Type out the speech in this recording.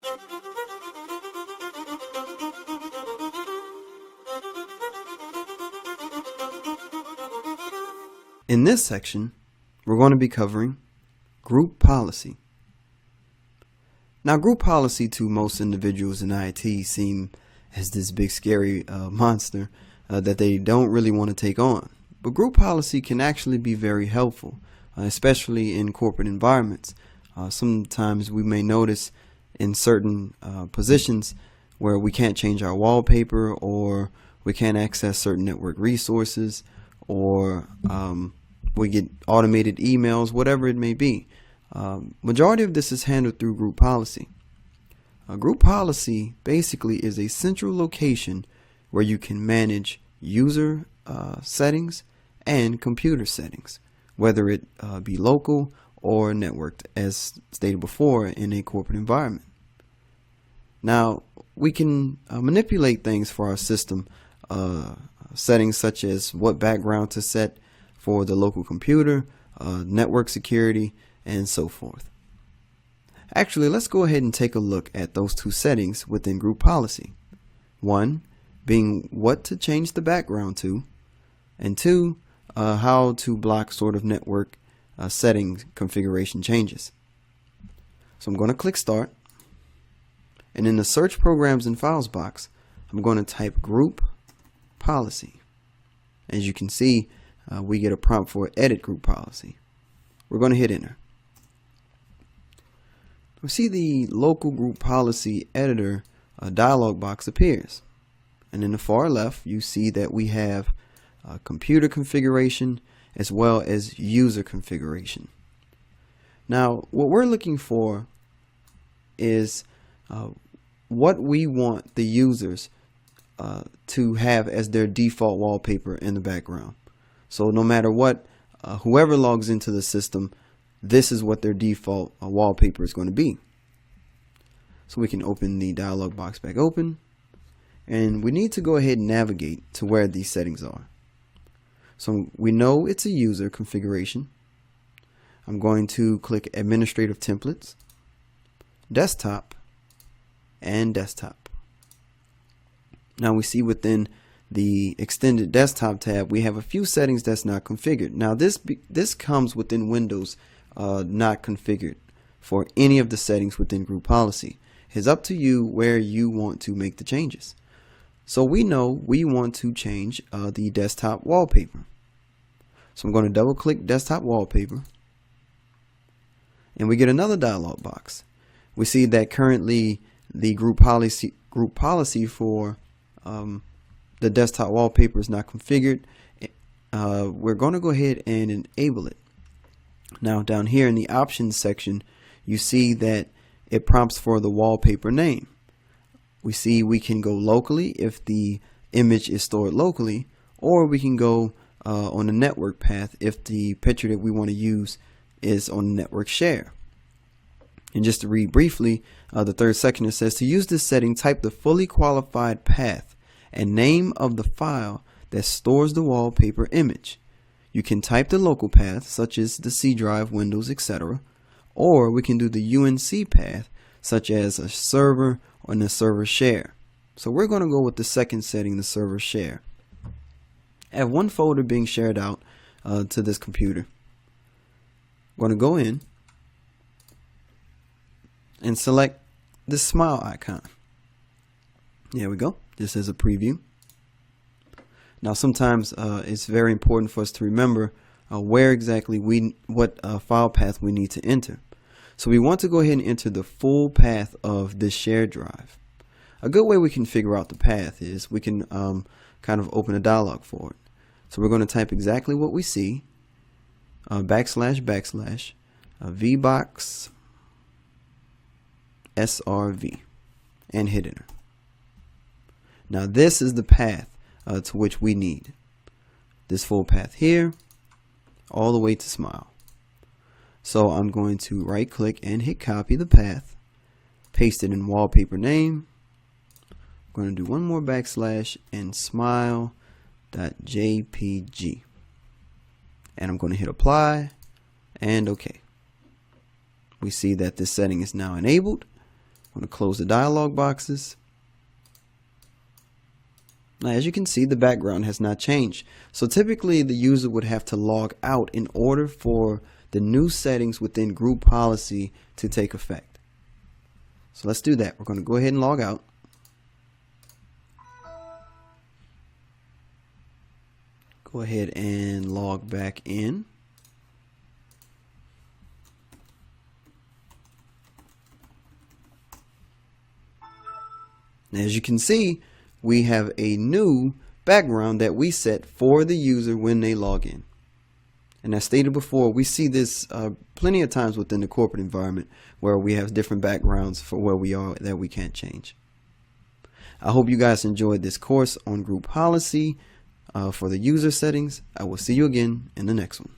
In this section, we're going to be covering group policy. Now, group policy to most individuals in IT seem as this big scary monster that they don't really want to take on. But group policy can actually be very helpful, especially in corporate environments. Sometimes we may notice in certain positions where we can't change our wallpaper, or we can't access certain network resources, or we get automated emails, whatever it may be. Majority of this is handled through group policy. Group policy basically is a central location where you can manage user settings and computer settings, whether it be local or networked, as stated before, in a corporate environment. Now, we can manipulate things for our system, settings such as what background to set for the local computer, network security, and so forth. Actually, let's go ahead and take a look at those two settings within group policy. One being what to change the background to, and two, how to block sort of network settings configuration changes. So I'm going to click Start, and in the Search Programs and Files box, I'm going to type Group Policy. As you can see, we get a prompt for Edit Group Policy. We're going to hit Enter. We see the Local Group Policy Editor dialog box appears. And in the far left, you see that we have computer configuration as well as user configuration. Now, what we're looking for is what we want the users to have as their default wallpaper in the background. So no matter what, whoever logs into the system, this is what their default wallpaper is going to be. So we can open the dialog box back open, and we need to go ahead and navigate to where these settings are. So we know it's a user configuration. I'm going to click Administrative Templates, Desktop, and Desktop. Now we see within the Extended Desktop tab, we have a few settings that's not configured. Now this comes within Windows, not configured for any of the settings within Group Policy. It's up to you where you want to make the changes. So we know we want to change the desktop wallpaper. So I'm going to double click Desktop Wallpaper, and we get another dialog box. We see that currently the group policy for the desktop wallpaper is not configured. We're going to go ahead and enable it. Now down here in the options section, you see that it prompts for the wallpaper name. We see we can go locally if the image is stored locally, or we can go on the network path if the picture that we want to use is on network share. And just to read briefly, the third section, it says to use this setting, type the fully qualified path and name of the file that stores the wallpaper image. You can type the local path, such as the C drive, Windows, etc., or we can do the UNC path, such as a server or the server share. So we're going to go with the second setting, the server share. I have one folder being shared out to this computer. I'm going to go in and select the smile icon. There we go. This is a preview. Now sometimes it's very important for us to remember where exactly what file path we need to enter. So we want to go ahead and enter the full path of this shared drive. A good way we can figure out the path is we can kind of open a dialog for it. So we're going to type exactly what we see, // vbox srv, and hit enter. Now this is the path to which we need. This full path here, all the way to smile. So I'm going to right click and hit copy the path, paste it in wallpaper name. I'm going to do one more / and smile.jpg. And I'm going to hit apply and OK. We see that this setting is now enabled. I'm going to close the dialog boxes. Now, as you can see, the background has not changed. So typically the user would have to log out in order for the new settings within group policy to take effect. So let's do that. We're going to go ahead and log out. Go ahead and log back in. Now, as you can see, we have a new background that we set for the user when they log in. And as stated before, we see this plenty of times within the corporate environment where we have different backgrounds for where we are that we can't change. I hope you guys enjoyed this course on group policy for the user settings. I will see you again in the next one.